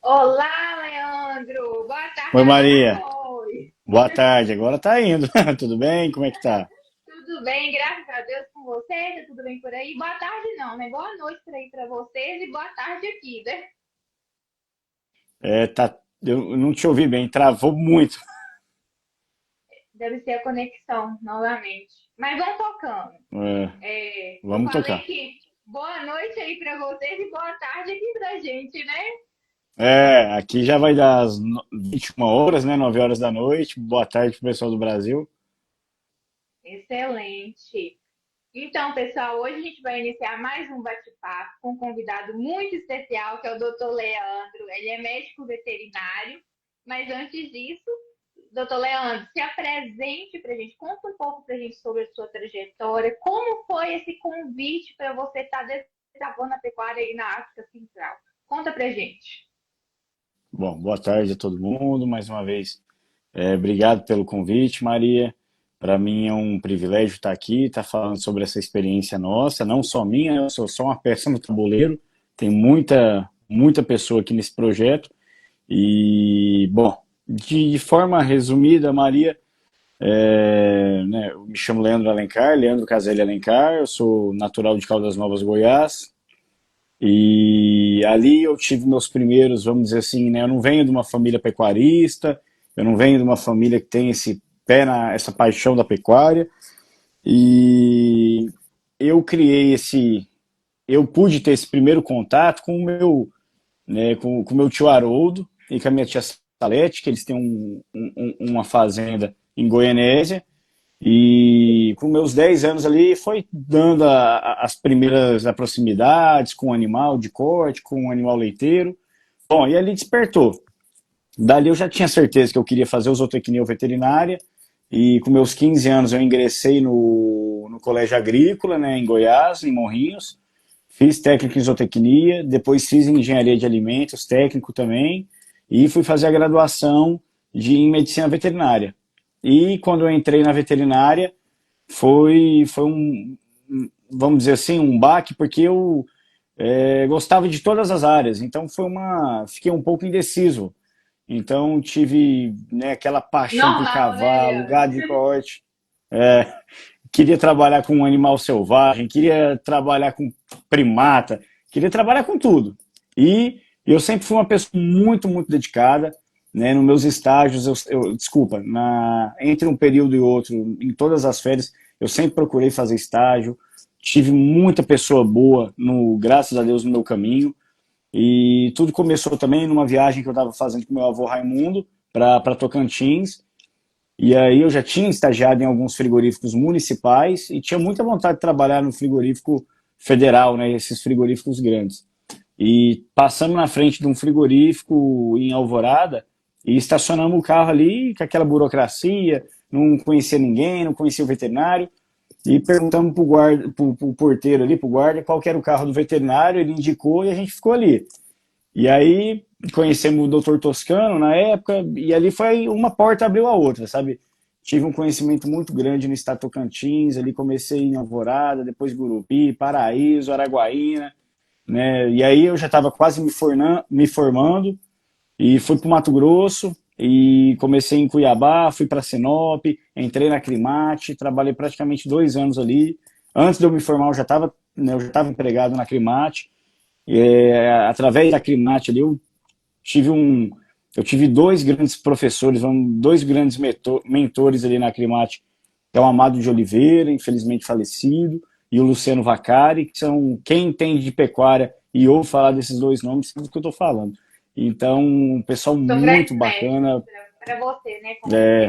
Olá, Leandro! Boa tarde Oi, agora, Maria. foi! Boa tarde. Agora tá indo. Tudo bem? Como é que tá? Tudo bem, graças a Deus com você? Tá tudo bem por aí? Boa tarde não, né? Boa noite por aí pra vocês e boa tarde aqui, né? Eu não te ouvi bem, travou muito. Deve ser a conexão, novamente. Mas vamos tocando. É, Eu vamos falei tocar. que boa noite aí pra vocês e boa tarde aqui pra gente, né? Aqui já vai dar as 21 horas, né? 9 horas da noite. Boa tarde pro pessoal do Brasil. Excelente. Então, pessoal, hoje a gente vai iniciar mais um bate-papo com um convidado muito especial, que é o Dr. Leandro. Ele é médico veterinário, mas antes disso, Dr. Leandro, se apresente para a gente, conta um pouco para a gente sobre a sua trajetória, como foi esse convite para você estar desbravando a pecuária aí na África Central. Conta para a gente. Bom, boa tarde a todo mundo. Mais uma vez, obrigado pelo convite, Maria. Para mim é um privilégio estar aqui, estar falando sobre essa experiência nossa, não só minha, eu sou só uma peça no tabuleiro. Tem muita pessoa aqui nesse projeto. E, bom, de forma resumida, Maria, né, eu me chamo Leandro Alencar, Leandro Caselli Alencar, eu sou natural de Caldas Novas, Goiás, e ali eu tive meus primeiros, vamos dizer assim, né, eu não venho de uma família pecuarista, eu não venho de uma família que tem essa paixão da pecuária, e eu pude ter esse primeiro contato com o meu, né, com o meu tio Haroldo e com a minha tia Salete, que eles têm uma fazenda em Goianésia, e com meus 10 anos ali foi dando as primeiras proximidades com o animal de corte, com o animal leiteiro. Bom, e ali despertou. Dali eu já tinha certeza que eu queria fazer zootecnia ou veterinária, e com meus 15 anos eu ingressei no colégio agrícola, né, em Goiás, em Morrinhos. Fiz técnico em zootecnia, depois fiz engenharia de alimentos, técnico também, e fui fazer a graduação em medicina veterinária. E quando eu entrei na veterinária, foi vamos dizer assim, um baque, porque eu gostava de todas as áreas, então fiquei um pouco indeciso. Então tive, né, aquela paixão por Normal, né, cavalo, Leandro? gado de corte, queria trabalhar com um animal selvagem, queria trabalhar com primata, queria trabalhar com tudo. E eu sempre fui uma pessoa muito dedicada, né? Nos meus estágios, desculpa, entre um período e outro, em todas as férias, eu sempre procurei fazer estágio. Tive muita pessoa boa, graças a Deus, no meu caminho. E tudo começou também numa viagem que eu estava fazendo com meu avô Raimundo para Tocantins. E aí eu já tinha estagiado em alguns frigoríficos municipais e tinha muita vontade de trabalhar no frigorífico federal, né, esses frigoríficos grandes. E passamos na frente de um frigorífico em Alvorada e estacionamos o carro ali com aquela burocracia, não conhecia ninguém, não conhecia o veterinário, e perguntamos pro guarda, pro porteiro ali, pro guarda, qual que era o carro do veterinário, ele indicou e a gente ficou ali. E aí conhecemos o Dr. Toscano na época, e ali foi uma porta abriu a outra, sabe? Tive um conhecimento muito grande no estado Tocantins, ali comecei em Alvorada, depois Gurupi, Paraíso, Araguaína, né? E aí eu já estava quase me formando e fui para o Mato Grosso e comecei em Cuiabá, fui para Sinop, entrei na Crimate, trabalhei praticamente 2 anos ali. Antes de eu me formar, eu já estava empregado na Crimate. Através da Crimate ali, tive um, eu tive dois grandes professores, dois grandes mentores ali na Crimate, que é o Amado de Oliveira, infelizmente falecido, e o Luciano Vacari, que são quem entende de pecuária e ouve falar desses dois nomes, sabe do que eu estou falando. Então, um pessoal São muito grandes mestres bacana. para você, né, como É,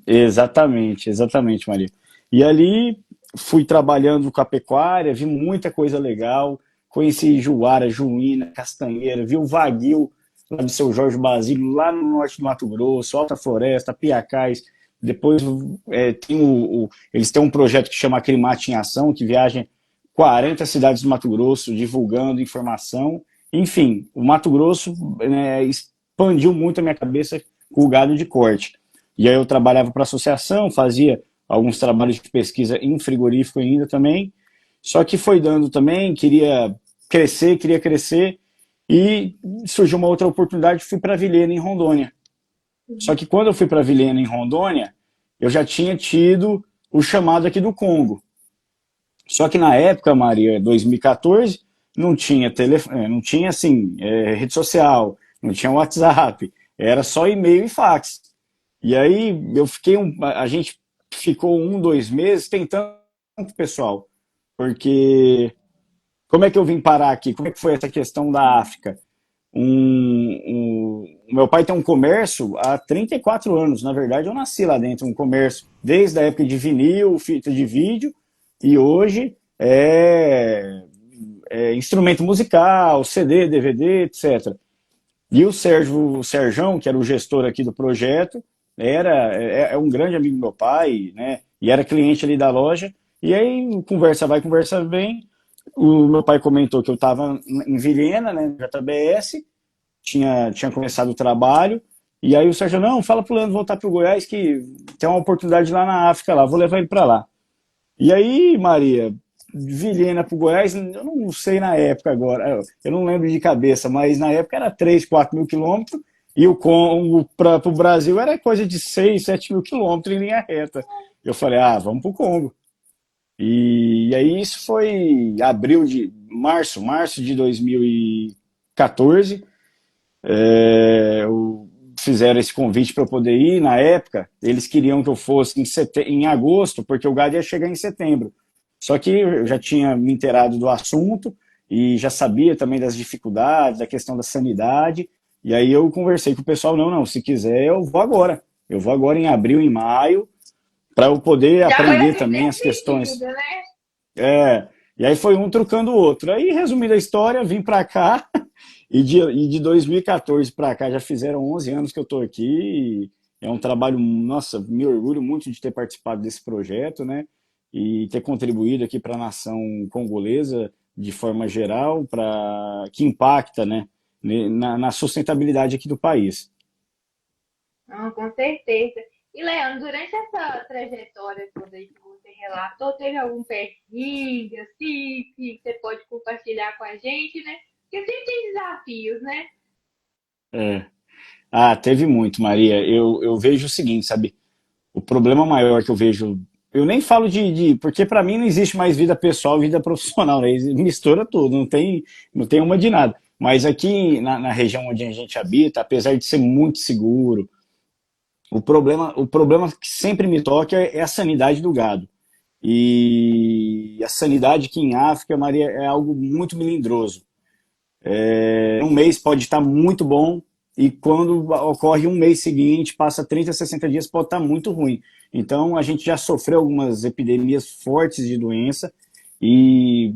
referência. exatamente, Maria. E ali fui trabalhando com a pecuária, vi muita coisa legal, conheci Juara, Juína, Castanheira, vi o Vaguio, lá de Seu Jorge Basílio, lá no norte do Mato Grosso, Alta Floresta, Piacás. Depois eles têm um projeto que chama Acrimate em Ação, que viaja 40 cidades do Mato Grosso, divulgando informação. Enfim, o Mato Grosso, né, expandiu muito a minha cabeça com o gado de corte. E aí eu trabalhava para a associação, fazia alguns trabalhos de pesquisa em frigorífico ainda também. Só que foi dando também, queria crescer, e surgiu uma outra oportunidade, fui para Vilhena, em Rondônia. Só que quando eu fui para Vilhena, em Rondônia, eu já tinha tido o chamado aqui do Congo. Só que na época, Maria, 2014, não tinha telefone, não tinha assim, rede social, não tinha WhatsApp, era só e-mail e fax. E aí a gente ficou 1, 2 meses tentando com o pessoal, porque como é que eu vim parar aqui? Como é que foi essa questão da África? Meu pai tem um comércio há 34 anos. Na verdade, eu nasci lá dentro, um comércio desde a época de vinil, fita de vídeo, e hoje é instrumento musical, CD, DVD, etc. E o Serjão, que era o gestor aqui do projeto, é um grande amigo do meu pai, né? E era cliente ali da loja. E aí, conversa vai, conversa vem. O meu pai comentou que eu estava em Vilhena, né, JBS, tinha começado o trabalho, e aí o Sérgio, não, fala pro Leandro voltar pro Goiás que tem uma oportunidade lá na África, lá, vou levar ele para lá. E aí, Maria, Vilhena pro Goiás, eu não sei na época agora, eu não lembro de cabeça, mas na época era 3, 4 mil quilômetros, e o Congo para o Brasil era coisa de 6, 7 mil quilômetros em linha reta. Eu falei, vamos pro Congo. E aí isso foi março de 2014. Fizeram esse convite para eu poder ir. Na época, eles queriam que eu fosse em agosto, porque o gado ia chegar em setembro. Só que eu já tinha me inteirado do assunto e já sabia também das dificuldades, da questão da sanidade. E aí eu conversei com o pessoal, não, se quiser eu vou agora. Eu vou agora em abril, em maio, para eu poder Já foi aprender assim, também bem as questões. pedido, né? E aí foi um trucando o outro. Aí, resumindo a história, vim para cá e de 2014 para cá já fizeram 11 anos que eu estou aqui. É um trabalho, nossa, me orgulho muito de ter participado desse projeto, né? E ter contribuído aqui para a nação congolesa de forma geral, que impacta, né, na sustentabilidade aqui do país. Não, com certeza. E, Leandro, durante essa trajetória toda aí que você relatou, teve algum perrengue, assim, que você pode compartilhar com a gente, né? Porque sempre tem desafios, né? É. Teve muito, Maria. Eu vejo o seguinte, sabe? O problema maior que eu vejo, eu nem falo porque para mim não existe mais vida pessoal e vida profissional, né? Mistura tudo, não tem uma de nada. Mas aqui na região onde a gente habita, apesar de ser muito seguro, o problema que sempre me toca é a sanidade do gado. E a sanidade aqui em África, Maria, é algo muito melindroso. Um mês pode estar muito bom e quando ocorre um mês seguinte, passa 30, 60 dias, pode estar muito ruim. Então, a gente já sofreu algumas epidemias fortes de doença e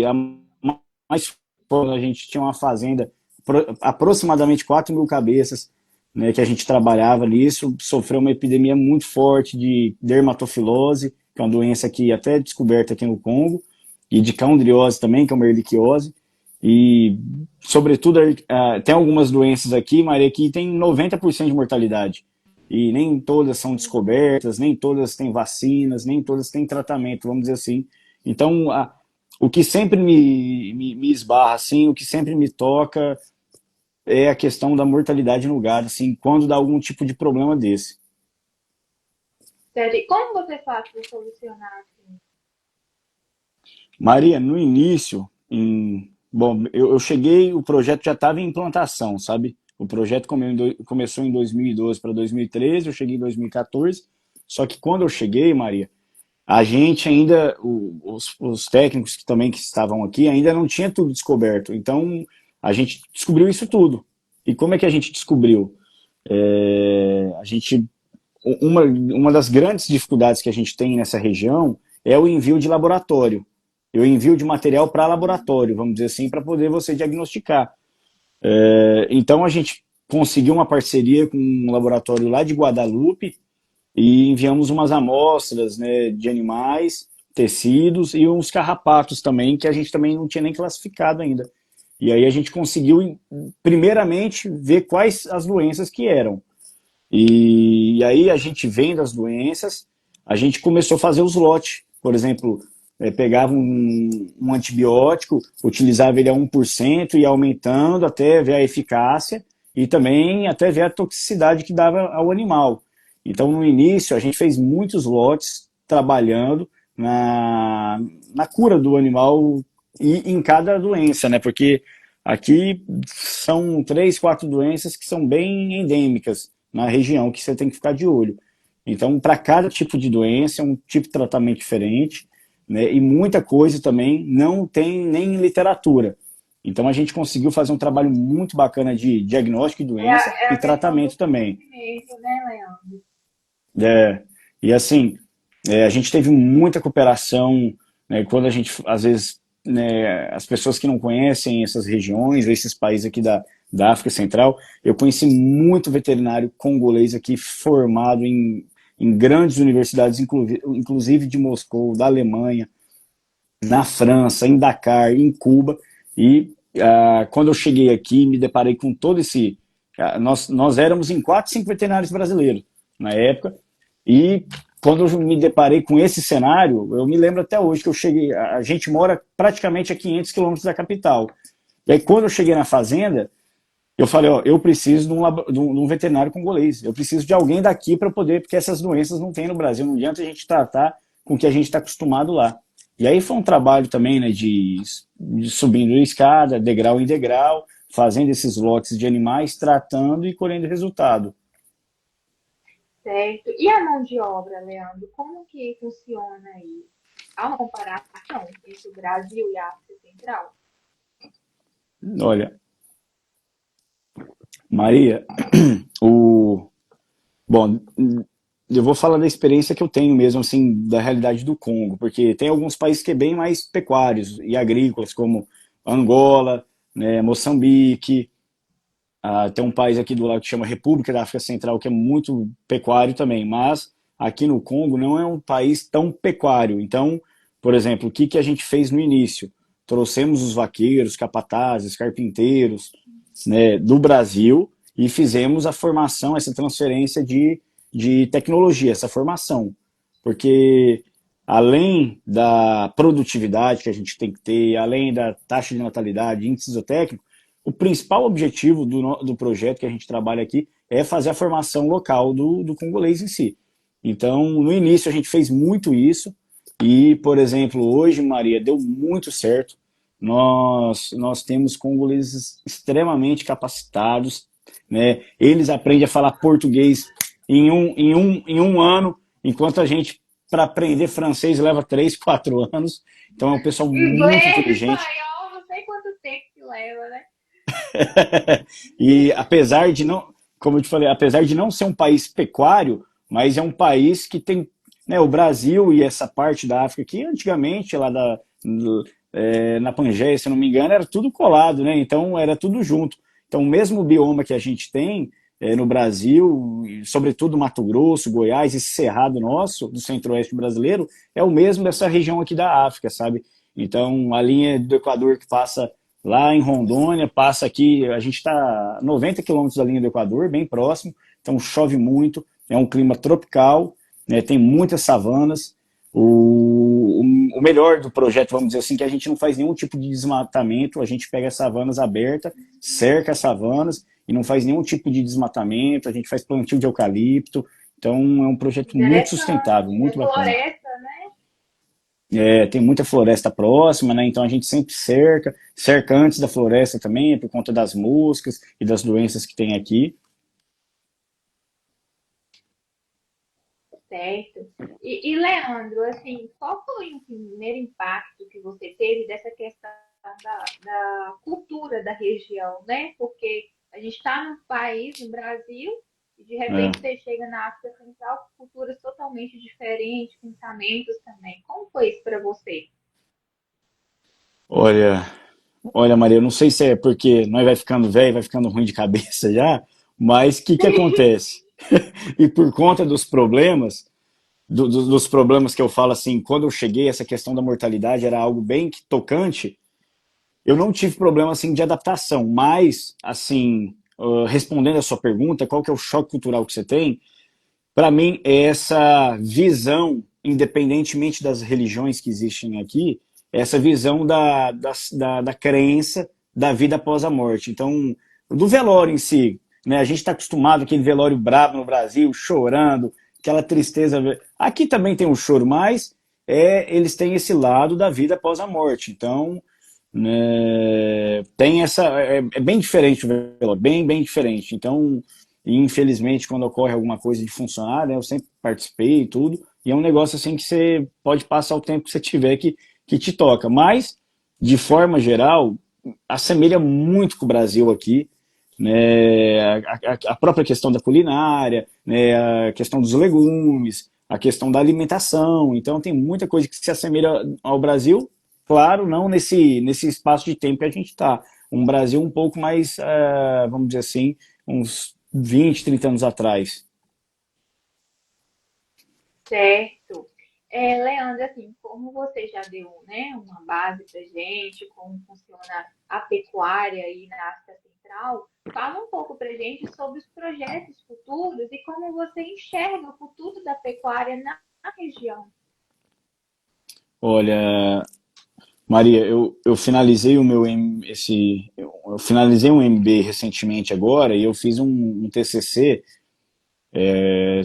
a mais a gente tinha uma fazenda, aproximadamente 4 mil cabeças, né, que a gente trabalhava nisso, sofreu uma epidemia muito forte de dermatofilose, que é uma doença que até é descoberta aqui no Congo, e de candriose também, que é uma erliquiose. E, sobretudo, tem algumas doenças aqui, Maria, que tem 90% de mortalidade. E nem todas são descobertas, nem todas têm vacinas, nem todas têm tratamento, vamos dizer assim. Então, o que sempre me esbarra, assim, o que sempre me toca é a questão da mortalidade no gado, assim, quando dá algum tipo de problema desse. Sério, e como você faz para solucionar assim? Maria, no início, bom, eu cheguei, o projeto já estava em implantação, sabe? O projeto começou em 2012 para 2013, eu cheguei em 2014, só que quando eu cheguei, Maria, a gente ainda, os técnicos que estavam aqui, ainda não tinha tudo descoberto. Então, a gente descobriu isso tudo. E como é que a gente descobriu? A gente, uma das grandes dificuldades que a gente tem nessa região é o envio de laboratório. Eu envio de material para laboratório, vamos dizer assim, para poder você diagnosticar. Então, a gente conseguiu uma parceria com um laboratório lá de Guadalupe, e enviamos umas amostras, né, de animais, tecidos e uns carrapatos também, que a gente também não tinha nem classificado ainda. E aí a gente conseguiu, primeiramente, ver quais as doenças que eram. E aí a gente vendo as doenças, a gente começou a fazer os lotes. Por exemplo, pegava um antibiótico, utilizava ele a 1% e ia aumentando até ver a eficácia e também até ver a toxicidade que dava ao animal. Então, no início, a gente fez muitos lotes trabalhando na cura do animal e em cada doença, né? Porque aqui são 3, 4 doenças que são bem endêmicas na região, que você tem que ficar de olho. Então, para cada tipo de doença, é um tipo de tratamento diferente, né? E muita coisa também não tem nem literatura. Então, a gente conseguiu fazer um trabalho muito bacana de diagnóstico de doença É e a questão do tratamento também. conhecimento, né, Leandro? É, e assim, a gente teve muita cooperação, né, quando a gente, às vezes, né, as pessoas que não conhecem essas regiões, esses países aqui da África Central, eu conheci muito veterinário congolês aqui formado em grandes universidades, inclusive de Moscou, da Alemanha, na França, em Dakar, em Cuba, e quando eu cheguei aqui, me deparei com todo esse... nós éramos em 4, 5 veterinários brasileiros na época, e quando eu me deparei com esse cenário, eu me lembro até hoje que eu cheguei, a gente mora praticamente a 500 quilômetros da capital, e aí quando eu cheguei na fazenda, eu falei, ó, eu preciso de um veterinário congolês, eu preciso de alguém daqui para poder, porque essas doenças não tem no Brasil, não adianta a gente tratar com o que a gente está acostumado lá. E aí foi um trabalho também, né, de subindo escada, degrau em degrau, fazendo esses lotes de animais, tratando e colhendo resultado. Certo. E a mão de obra, Leandro? Como que funciona aí? Há uma comparação entre o Brasil e a África Central? Olha, Maria, o, bom, eu vou falar da experiência que eu tenho mesmo, assim, da realidade do Congo, porque tem alguns países que é bem mais pecuários e agrícolas, como Angola, né, Moçambique, tem um país aqui do lado que chama República da África Central, que é muito pecuário também, mas aqui no Congo não é um país tão pecuário. Então, por exemplo, o que, que a gente fez no início? Trouxemos os vaqueiros, capatazes, carpinteiros, né, do Brasil e fizemos a formação, essa transferência de tecnologia, essa formação. Porque além da produtividade que a gente tem que ter, além da taxa de natalidade, índice isotécnico, o principal objetivo do projeto que a gente trabalha aqui é fazer a formação local do congolês em si. Então, no início a gente fez muito isso e, por exemplo, hoje, Maria, deu muito certo. Nós temos congoleses extremamente capacitados, né? Eles aprendem a falar português em um ano, enquanto a gente, para aprender francês, leva 3, 4 anos. Então é um pessoal muito Inglês, inteligente. espanhol, não sei quanto tempo que leva, né? E apesar de não, como eu te falei, apesar de não ser um país pecuário, mas é um país que tem, né, o Brasil e essa parte da África que antigamente lá na Pangeia, se eu não me engano, era tudo colado, né? Então era tudo junto. Então o mesmo bioma que a gente tem no Brasil, e sobretudo Mato Grosso, Goiás, esse cerrado nosso do centro-oeste brasileiro, é o mesmo dessa região aqui da África, sabe? Então a linha do Equador que passa lá em Rondônia, passa aqui, a gente está a 90 quilômetros da linha do Equador, bem próximo, então chove muito, é um clima tropical, né, tem muitas savanas. O melhor do projeto, vamos dizer assim, que a gente não faz nenhum tipo de desmatamento, a gente pega as savanas abertas, cerca as savanas e não faz nenhum tipo de desmatamento, a gente faz plantio de eucalipto, então é um projeto muito sustentável, Interessante. É muito bacana. floresta, né? Tem muita floresta próxima, né? Então a gente sempre cerca antes da floresta também, por conta das moscas e das doenças que tem aqui. Certo. Leandro, assim, qual foi o primeiro impacto que você teve dessa questão da cultura da região, né? Porque a gente está no país, no Brasil, e de repente É. você chega na África Central com culturas totalmente diferentes, pensamentos também. Como foi isso para você? Olha, olha, Maria, eu não sei se é porque nós vai ficando velho, vai ficando ruim de cabeça já, mas o que que acontece? E por conta dos problemas, dos problemas que eu falo assim, quando eu cheguei, essa questão da mortalidade era algo bem tocante. Eu não tive problema assim de adaptação, mas assim, respondendo a sua pergunta, qual que é o choque cultural que você tem? Para mim é essa visão independentemente das religiões que existem aqui, essa visão da crença da vida após a morte. Então, do velório em si, né? A gente está acostumado com aquele velório brabo no Brasil, chorando, aquela tristeza. Aqui também tem o choro, mas eles têm esse lado da vida após a morte. Então, tem essa. É bem diferente o velório, bem diferente. Então, infelizmente, quando ocorre alguma coisa de funcionário, né, eu sempre participei e tudo, e é um negócio assim que você pode passar o tempo que você tiver que te toca. Mas, de forma geral, assemelha muito com o Brasil aqui, né, a própria questão da culinária, né, a questão dos legumes, a questão da alimentação. Então, tem muita coisa que se assemelha ao Brasil, claro, não nesse espaço de tempo que a gente está. Um Brasil um pouco mais, vamos dizer assim, uns 20, 30 anos atrás. Certo. Leandro, assim, como você já deu, né, uma base para gente, como funciona a pecuária aí na África Central, fala um pouco para gente sobre os projetos futuros e como você enxerga o futuro da pecuária na região. Olha, Maria, eu finalizei o meu eu finalizei um MB recentemente agora e eu fiz um TCC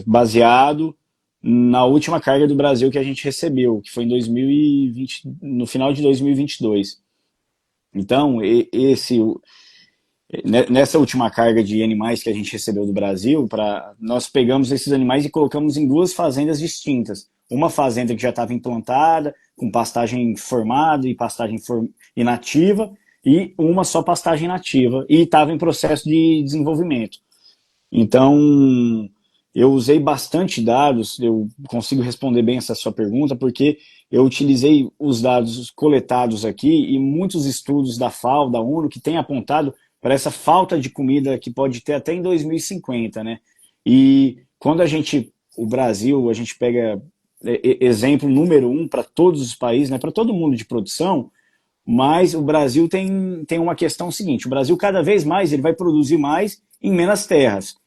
baseado na última carga do Brasil que a gente recebeu, que foi em 2020, no final de 2022. Então, nessa última carga de animais que a gente recebeu do Brasil, nós pegamos esses animais e colocamos em duas fazendas distintas. Uma fazenda que já estava implantada, com pastagem formada e pastagem inativa, e uma só pastagem nativa, e estava em processo de desenvolvimento. Então, eu usei bastante dados, eu consigo responder bem essa sua pergunta, porque eu utilizei os dados coletados aqui e muitos estudos da FAO, da ONU, que têm apontado para essa falta de comida que pode ter até em 2050, né? E quando o Brasil, a gente pega exemplo número um para todos os países, né, para todo mundo de produção, mas o Brasil tem uma questão seguinte, o Brasil cada vez mais ele vai produzir mais em menos terras,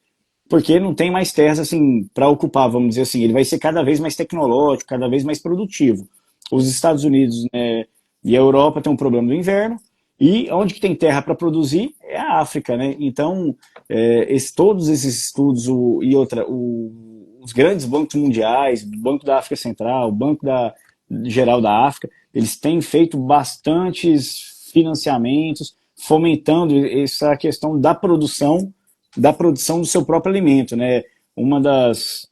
porque não tem mais terras assim para ocupar, vamos dizer assim, ele vai ser cada vez mais tecnológico, cada vez mais produtivo. Os Estados Unidos, né, e a Europa tem um problema do inverno, e onde que tem terra para produzir é a África, né? Então, todos esses estudos os grandes bancos mundiais, o Banco da África Central, o Banco Geral da África, eles têm feito bastantes financiamentos, fomentando essa questão da produção do seu próprio alimento, né? Uma das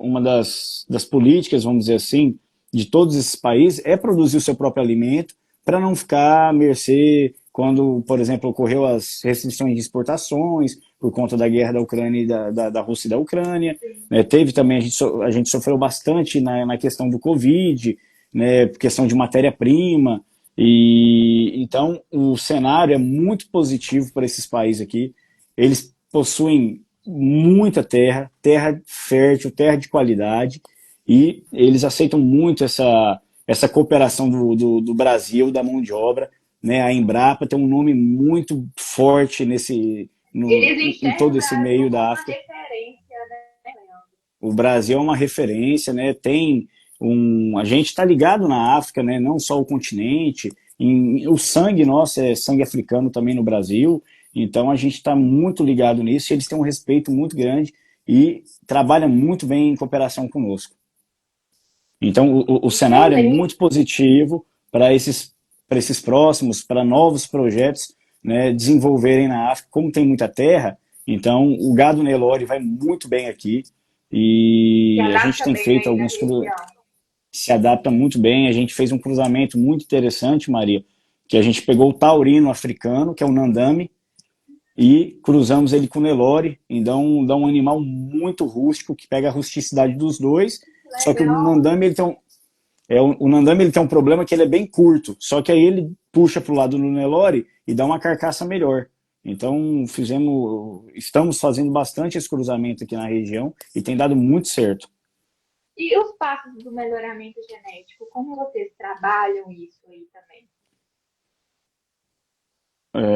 políticas, vamos dizer assim, de todos esses países é produzir o seu próprio alimento para não ficar à mercê quando, por exemplo, ocorreu as restrições de exportações por conta da guerra da Ucrânia e da Rússia e da Ucrânia. Né? Teve também, a gente sofreu bastante na questão do Covid, né? Questão de matéria-prima. E então o cenário é muito positivo para esses países aqui. Eles possuem muita terra fértil, terra de qualidade, e eles aceitam muito essa cooperação do Brasil, da mão de obra, né? A Embrapa tem um nome muito forte Eles em enxergam o todo esse Brasil meio como da uma África. referência, né, Leandro? O Brasil é uma referência, né? A gente está ligado na África, né? Não só o continente, o sangue nosso é sangue africano também no Brasil, então a gente está muito ligado nisso, e eles têm um respeito muito grande e trabalham muito bem em cooperação conosco. Então o cenário é Excelente. muito positivo para esses próximos, para novos projetos, né, desenvolverem na África. Como tem muita terra, então o gado Nelore vai muito bem aqui, Se e a gente adapta tem bem feito aí na alguns região. se adapta muito bem. A gente fez um cruzamento muito interessante, Maria, que a gente pegou o taurino africano, que é o Nandame, e cruzamos ele com o Nelore, então dá um animal muito rústico, que pega a rusticidade dos dois, só que o Legal. Nandame o Nandame ele tem um problema que ele é bem curto, só que aí ele puxa para o lado do Nelore e dá uma carcaça melhor. Então estamos fazendo bastante esse cruzamento aqui na região e tem dado muito certo. E os passos do melhoramento genético, como vocês trabalham isso aí também?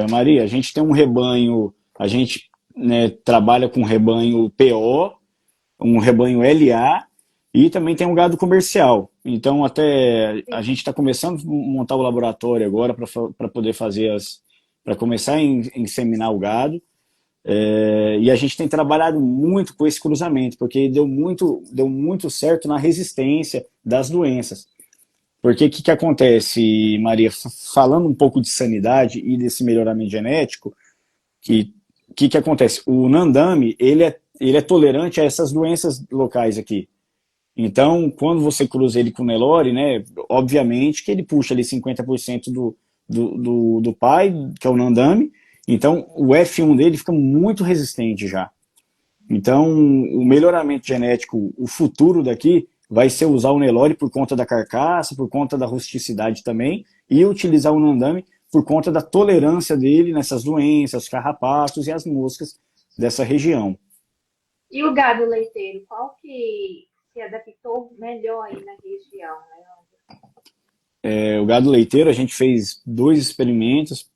Maria, a gente tem um rebanho, a gente, né, trabalha com um rebanho PO, um rebanho LA, e também tem um gado comercial. Então, até a Sim. gente está começando a montar o laboratório agora para poder fazer para começar a inseminar o gado. E a gente tem trabalhado muito com esse cruzamento, porque deu muito certo na resistência das doenças. Porque o que acontece, Maria? Falando um pouco de sanidade e desse melhoramento genético, que acontece? O Nandame, ele é tolerante a essas doenças locais aqui. Então, quando você cruza ele com o Nelore, né, obviamente que ele puxa ali 50% do pai, que é o Nandame, então o F1 dele fica muito resistente já. Então, o melhoramento genético, o futuro daqui vai ser usar o Nelore por conta da carcaça, por conta da rusticidade também, e utilizar o Nandame por conta da tolerância dele nessas doenças, carrapatos e as moscas dessa região. E o gado leiteiro, qual que se adaptou melhor aí na região, né? O gado leiteiro, a gente fez dois experimentos.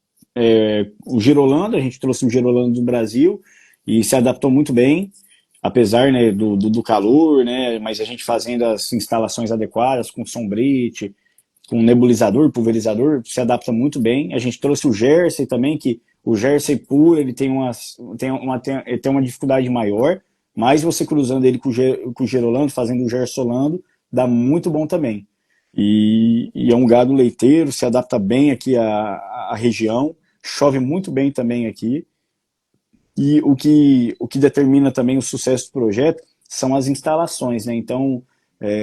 O girolando, a gente trouxe um girolando do Brasil e se adaptou muito bem, apesar, né, do calor, né, mas a gente fazendo as instalações adequadas, com sombrite, com nebulizador, pulverizador, se adapta muito bem. A gente trouxe o Jersey também, que o Jersey puro, ele ele tem uma dificuldade maior, mas você cruzando ele com o Gerolando, fazendo o Gersolando, dá muito bom também. E é um gado leiteiro, se adapta bem aqui à região, chove muito bem também aqui. E o que determina também o sucesso do projeto são as instalações, né? Então,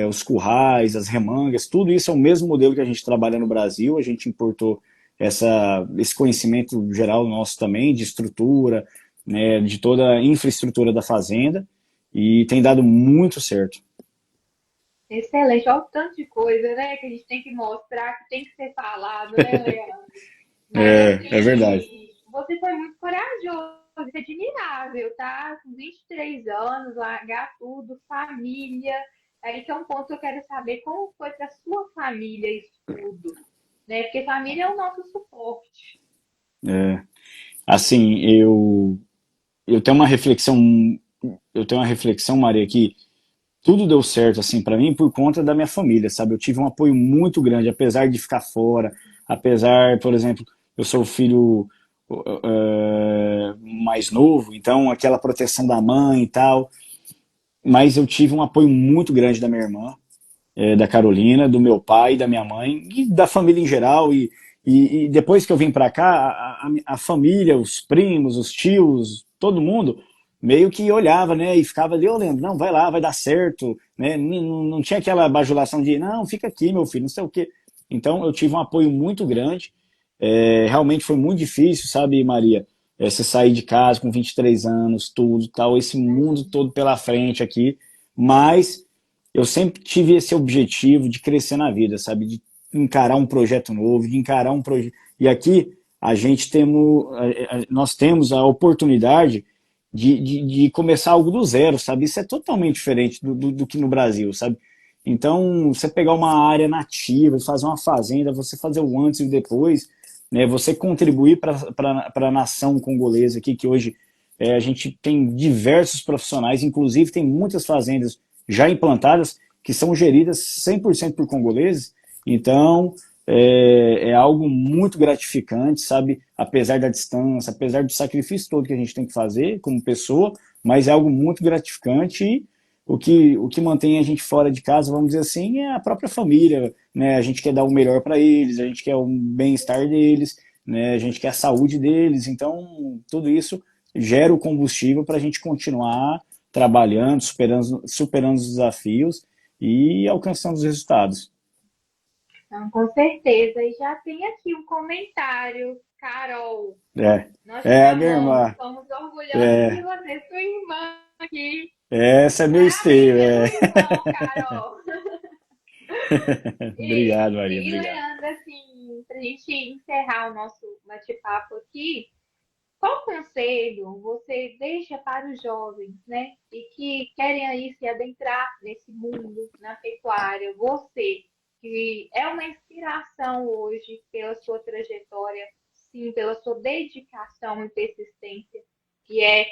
os currais, as remangas, tudo isso é o mesmo modelo que a gente trabalha no Brasil. A gente importou esse conhecimento geral nosso também, de estrutura, né, de toda a infraestrutura da fazenda, e tem dado muito certo. Excelente, olha o tanto de coisa, né, que a gente tem que mostrar, que tem que ser falado, né, Leandro? Mas É verdade. assim, você foi muito corajoso, isso é admirável, tá? Com 23 anos, largar tudo, família. Aí que é um ponto que eu quero saber como foi para sua família isso tudo, né? Porque família é o nosso suporte. Assim, eu tenho uma reflexão, Maria, que tudo deu certo assim para mim por conta da minha família, sabe? Eu tive um apoio muito grande, apesar de ficar fora, apesar, por exemplo, eu sou o filho mais novo, então aquela proteção da mãe e tal, mas eu tive um apoio muito grande da minha irmã, da Carolina, do meu pai, da minha mãe e da família em geral. E depois que eu vim para cá, a família, os primos, os tios, todo mundo meio que olhava, né, e ficava ali olhando, não, vai lá, vai dar certo, né, não tinha aquela bajulação de, não, fica aqui, meu filho, não sei o quê. Então eu tive um apoio muito grande, realmente foi muito difícil, sabe, Maria, você sair de casa com 23 anos, tudo, tal, esse mundo Imagina. todo pela frente aqui, mas eu sempre tive esse objetivo de crescer na vida, sabe? De encarar um projeto novo, de encarar um projeto. E aqui nós temos a oportunidade de começar algo do zero, sabe? Isso é totalmente diferente do que no Brasil, sabe? Então, você pegar uma área nativa, fazer uma fazenda, você fazer o antes e o depois, né? Você contribuir para a nação congolesa aqui, que hoje a gente tem diversos profissionais, inclusive tem muitas fazendas já implantadas que são geridas 100% por congoleses. Então, é algo muito gratificante, sabe? Apesar da distância, apesar do sacrifício todo que a gente tem que fazer como pessoa, mas é algo muito gratificante e o que mantém a gente fora de casa, vamos dizer assim, é a própria família, né? A gente quer dar o melhor para eles, a gente quer o bem-estar deles, né? A gente quer a saúde deles, então tudo isso gera o combustível para a gente continuar trabalhando, superando os desafios e alcançando os resultados. Então, com certeza. E já tem aqui um comentário, Carol. É, Nós te é a minha amamos, irmã. somos orgulhosos de É, você, sua irmã aqui. essa é meu Parabéns esteio. pelo É. irmão, Carol. Obrigado, Maria, E obrigado. Leandro, assim, para a gente encerrar o nosso bate-papo aqui, qual conselho você deixa para os jovens, né? E que querem aí se adentrar nesse mundo, na pecuária? Você, que é uma inspiração hoje pela sua trajetória, sim, pela sua dedicação e persistência, que é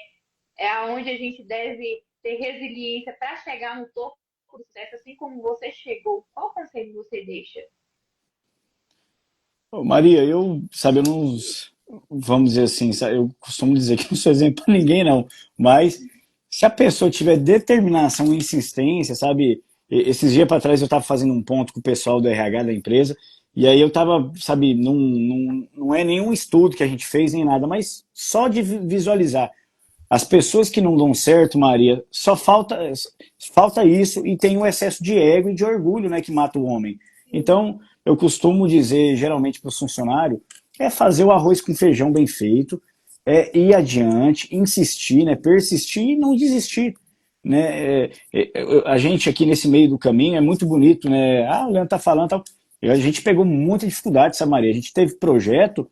aonde a gente deve ter resiliência para chegar no topo para o sucesso, assim como você chegou, qual conselho você deixa? Ô, Maria, eu não, vamos dizer assim, eu costumo dizer que não sou exemplo para ninguém, não, mas se a pessoa tiver determinação e insistência, sabe, esses dias para trás eu estava fazendo um ponto com o pessoal do RH da empresa, e aí eu estava, sabe, não é nenhum estudo que a gente fez nem nada, mas só de visualizar. As pessoas que não dão certo, Maria, só falta isso e tem o excesso de ego e de orgulho, né, que mata o homem. Então, eu costumo dizer, geralmente para o funcionário, é fazer o arroz com feijão bem feito, é ir adiante, insistir, né, persistir e não desistir. Né? A gente aqui nesse meio do caminho é muito bonito, né? Ah, o Leandro tá falando, tal. A gente pegou muita dificuldade, essa Maria. A gente teve projeto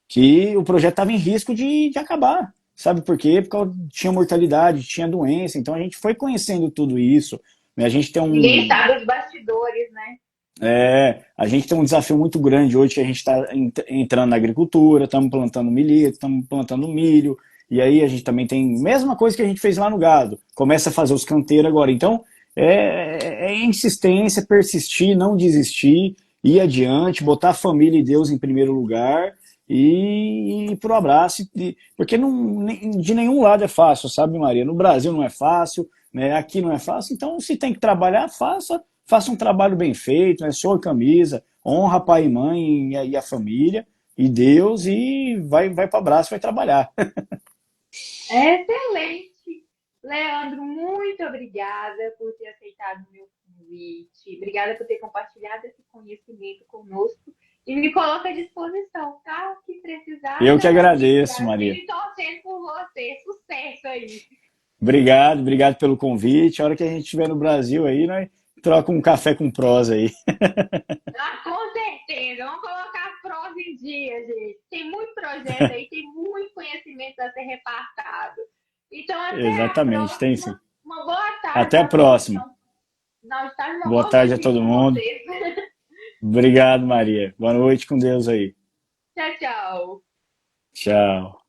que o projeto estava em risco de acabar. Sabe por quê? Porque tinha mortalidade, tinha doença, então a gente foi conhecendo tudo isso. Né? Ninguém sabe os bastidores, né? A gente tem um desafio muito grande hoje, que a gente está entrando na agricultura, estamos plantando milho, estamos plantando milho, e aí a gente também tem a mesma coisa que a gente fez lá no gado, começa a fazer os canteiros agora. Então, é insistência, persistir, não desistir, ir adiante, botar a família e Deus em primeiro lugar e ir pro abraço, porque de nenhum lado é fácil, sabe, Maria? No Brasil não é fácil, né? Aqui não é fácil, então se tem que trabalhar, faça um trabalho bem feito, né? Soa a camisa, honra pai e mãe e a família, e Deus, e vai para o abraço, vai trabalhar. Excelente! Leandro, muito obrigada por ter aceitado o meu convite. Obrigada por ter compartilhado esse conhecimento conosco. E me coloca à disposição, tá? O que precisar, Eu que estamos aqui no agradeço, Brasil Maria. e torcendo por você. Sucesso aí! Obrigado pelo convite. A hora que a gente estiver no Brasil aí, nós troca um café com prosa aí. Ah, com certeza! Vamos colocar a prosa em dia, gente. Tem muito projeto aí, tem muito conhecimento a ser repassado. Então, até a Exatamente, tem sim. próxima. Uma boa tarde Até a a todos. próxima. Não, está uma Boa boa tarde a noite aí todo para mundo. vocês. Obrigado, Maria. Boa noite com Deus aí. Tchau, tchau. Tchau.